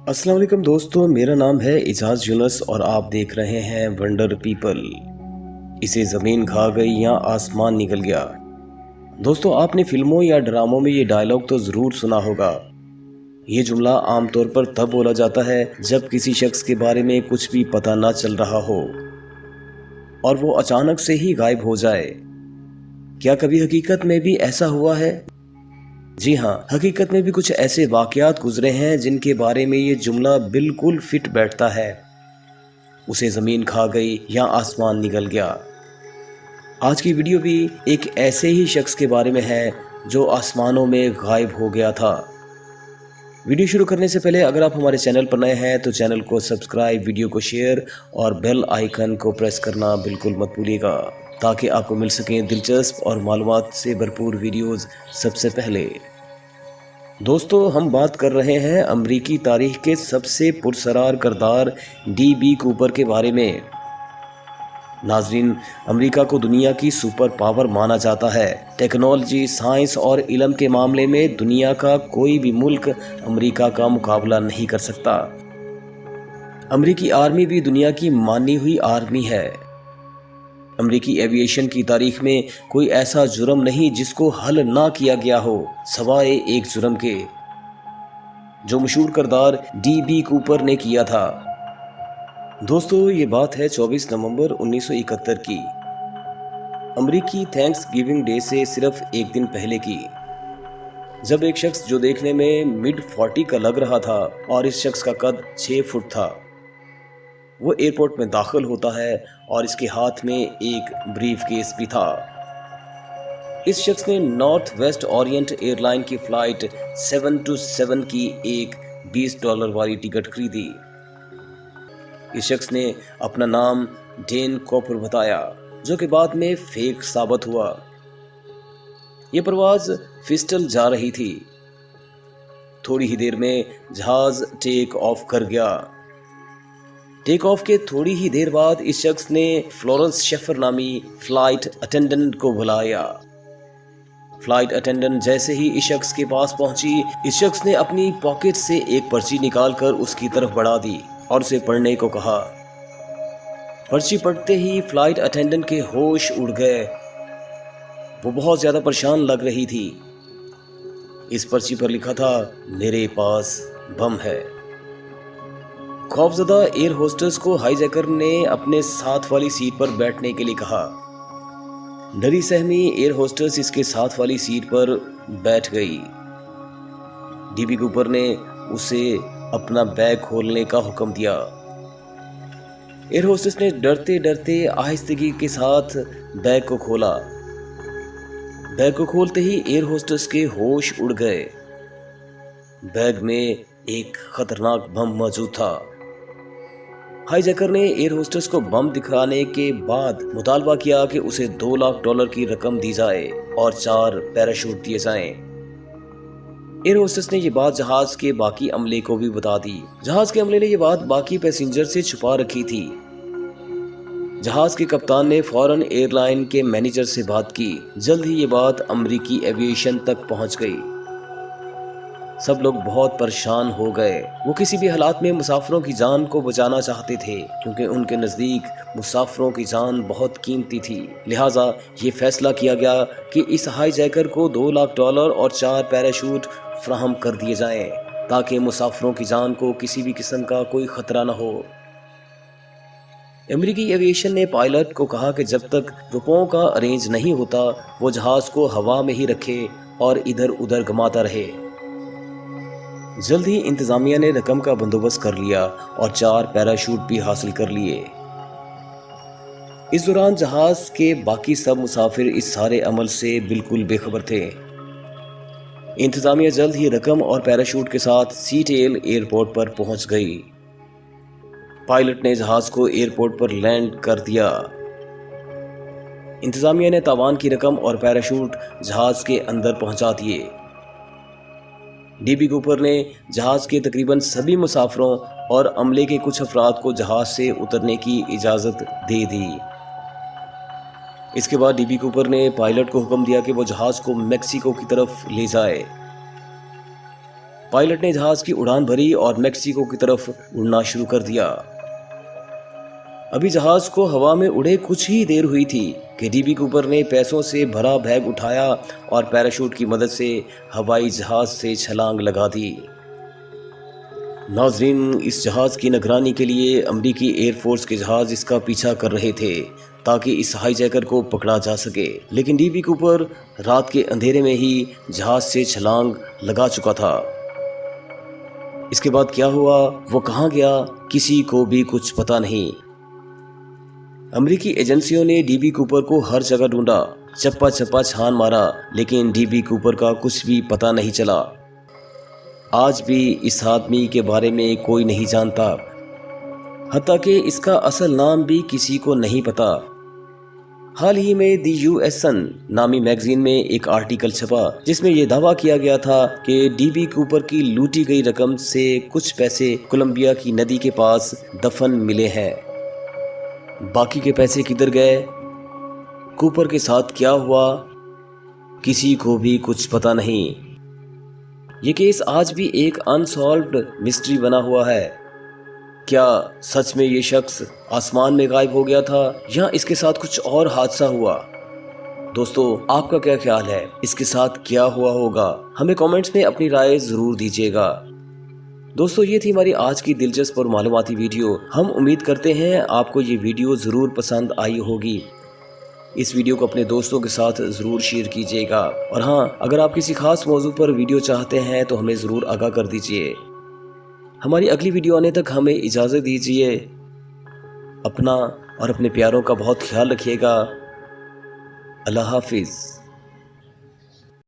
अस्सलाम वालेकुम दोस्तों, मेरा नाम है इजाज यूनुस और आप देख रहे हैं वंडर पीपल। इसे ज़मीन खा गई या आसमान निकल गया। दोस्तों, आपने फिल्मों या ड्रामों में ये डायलॉग तो ज़रूर सुना होगा। ये जुमला आमतौर पर तब बोला जाता है जब किसी शख्स के बारे में कुछ भी पता ना चल रहा हो और वो अचानक से ही गायब हो जाए। क्या कभी हकीकत में भी ऐसा हुआ है? जी हाँ, हकीकत में भी कुछ ऐसे वाक़यात गुजरे हैं जिनके बारे में ये जुमला बिल्कुल फिट बैठता है। उसे ज़मीन खा गई या आसमान निगल गया। आज की वीडियो भी एक ऐसे ही शख्स के बारे में है जो आसमानों में गायब हो गया था। वीडियो शुरू करने से पहले अगर आप हमारे चैनल पर नए हैं तो चैनल को सब्सक्राइब, वीडियो को शेयर और बेल आइकन को प्रेस करना बिल्कुल मत भूलिएगा ताकि आपको मिल सकें दिलचस्प और मालूमात से भरपूर वीडियोज़ सबसे पहले। दोस्तों, हम बात कर रहे हैं अमरीकी तारीख के सबसे पुरसरार किरदार डी.बी. कूपर के बारे में। नाजरीन, अमेरिका को दुनिया की सुपर पावर माना जाता है। टेक्नोलॉजी, साइंस और इल्म के मामले में दुनिया का कोई भी मुल्क अमेरिका का मुकाबला नहीं कर सकता। अमेरिकी आर्मी भी दुनिया की मानी हुई आर्मी है। अमेरिकी एविएशन की तारीख में कोई ऐसा जुर्म नहीं जिसको हल ना किया गया हो सवाए एक जुर्म के, जो मशहूर किरदार डी.बी. कूपर ने किया था। दोस्तों, ये बात है 24 नवंबर 1971 की, अमेरिकी थैंक्स गिविंग डे से सिर्फ एक दिन पहले की, जब एक शख्स जो देखने में मिड 40 का लग रहा था और इस शख्स का कद 6 फुट था, वो एयरपोर्ट में दाखिल होता है और इसके हाथ में एक ब्रीफ केस भी था। इस शख्स ने नॉर्थ वेस्ट ओरिएंट एयरलाइन की फ्लाइट 727 की एक $20 वाली टिकट खरीदी। इस शख्स ने अपना नाम डेन कॉपर बताया, जो कि बाद में फेक साबित हुआ। यह परवाज फिस्टल जा रही थी। थोड़ी ही देर में जहाज टेक ऑफ कर गया। टेक ऑफ के थोड़ी ही देर बाद इस शख्स ने फ्लोरेंस शेफर नामी फ्लाइट अटेंडेंट को बुलाया। फ्लाइट अटेंडेंट जैसे ही इस शख्स के पास पहुंची, इस शख्स ने अपनी पॉकेट से एक पर्ची निकालकर उसकी तरफ बढ़ा दी और उसे पढ़ने को कहा। पर्ची पढ़ते ही फ्लाइट अटेंडेंट के होश उड़ गए। वो बहुत ज्यादा परेशान लग रही थी। इस पर्ची पर लिखा था, मेरे पास बम है। खौफजदा एयर होस्टेस को हाईजैकर ने अपने साथ वाली सीट पर बैठने के लिए कहा। डरी सहमी एयर होस्टेस इसके साथ वाली सीट पर बैठ गई। डी.बी. कूपर ने उसे अपना बैग खोलने का हुक्म दिया। एयर होस्टेस ने डरते डरते आहिस्तगी के साथ बैग को खोला। बैग को खोलते ही एयर होस्टेस के होश उड़ गए। बैग में एक खतरनाक बम मौजूद था। हाईजैकर ने एयर होस्टेस को बम दिखाने के बाद मुतालबा किया कि उसे $2 लाख की रकम दी जाए और 4 पैराशूट दिए जाएं। एयर होस्टेस ने ये बात जहाज के बाकी अमले को भी बता दी। जहाज के अमले ने ये बात बाकी पैसेंजर से छुपा रखी थी। जहाज के कप्तान ने फौरन एयरलाइन के मैनेजर से बात की। जल्द ही ये बात अमेरिकी एविएशन तक पहुंच गई। सब लोग बहुत परेशान हो गए। वो किसी भी हालात में मुसाफिरों की जान को बचाना चाहते थे, क्योंकि उनके नज़दीक मुसाफिरों की जान बहुत कीमती थी। लिहाजा ये फैसला किया गया कि इस हाईजैकर को $2 लाख और 4 पैराशूट फ्राहम कर दिए जाएं, ताकि मुसाफिरों की जान को किसी भी किस्म का कोई खतरा न हो। अमेरिकी एविएशन ने पायलट को कहा कि जब तक रुपयों का अरेंज नहीं होता, वो जहाज को हवा में ही रखे और इधर उधर घुमाता रहे। जल्द ही इंतजामिया ने रकम का बंदोबस्त कर लिया और 4 पैराशूट भी हासिल कर लिए। इस दौरान जहाज के बाकी सब मुसाफिर इस सारे अमल से बिल्कुल बेखबर थे। इंतजामिया जल्द ही रकम और पैराशूट के साथ सीटेल एयरपोर्ट पर पहुंच गई। पायलट ने जहाज को एयरपोर्ट पर लैंड कर दिया। इंतजामिया ने तावान की रकम और पैराशूट जहाज के अंदर पहुंचा दिए। डी.बी. कूपर ने जहाज के तकरीबन सभी मुसाफिरों और अमले के कुछ अफराद को जहाज से उतरने की इजाज़त दे दी। इसके बाद डी.बी. कूपर ने पायलट को हुक्म दिया कि वो जहाज को मेक्सिको की तरफ ले जाए। पायलट ने जहाज की उड़ान भरी और मेक्सिको की तरफ उड़ना शुरू कर दिया। अभी जहाज को हवा में उड़े कुछ ही देर हुई थी कि डीबी कूपर ने पैसों से भरा बैग उठाया और पैराशूट की मदद से हवाई जहाज से छलांग लगा दी। नाजरीन, इस जहाज की निगरानी के लिए अमेरिकी एयरफोर्स के जहाज इसका पीछा कर रहे थे ताकि इस हाईजैकर को पकड़ा जा सके, लेकिन डीबी कूपर रात के अंधेरे में ही जहाज से छलांग लगा चुका था। इसके बाद क्या हुआ, वो कहां गया, किसी को भी कुछ पता नहीं। अमेरिकी एजेंसियों ने डीबी कूपर को हर जगह ढूंढा, चप्पा चप्पा छान मारा, लेकिन डीबी कूपर का कुछ भी पता नहीं चला। आज भी इस आदमी के बारे में कोई नहीं जानता, हत्ता कि इसका असल नाम भी किसी को नहीं पता। हाल ही में दी यूएस सन नामी मैगजीन में एक आर्टिकल छपा जिसमें यह दावा किया गया था कि डीबी कूपर की लूटी गई रकम से कुछ पैसे कोलंबिया की नदी के पास दफन मिले हैं। बाकी के पैसे किधर गए, कूपर के साथ क्या हुआ, किसी को भी कुछ पता नहीं। ये केस आज भी एक अनसॉल्व्ड मिस्ट्री बना हुआ है। क्या सच में ये शख्स आसमान में गायब हो गया था या इसके साथ कुछ और हादसा हुआ? दोस्तों, आपका क्या ख्याल है, इसके साथ क्या हुआ होगा? हमें कमेंट्स में अपनी राय जरूर दीजिएगा। दोस्तों, ये थी हमारी आज की दिलचस्प और मालूमाती वीडियो। हम उम्मीद करते हैं आपको ये वीडियो ज़रूर पसंद आई होगी। इस वीडियो को अपने दोस्तों के साथ ज़रूर शेयर कीजिएगा, और हाँ, अगर आप किसी खास मौजू पर वीडियो चाहते हैं तो हमें ज़रूर आगाह कर दीजिए। हमारी अगली वीडियो आने तक हमें इजाज़त दीजिए। अपना और अपने प्यारों का बहुत ख्याल रखिएगा। अल्लाह हाफिज़।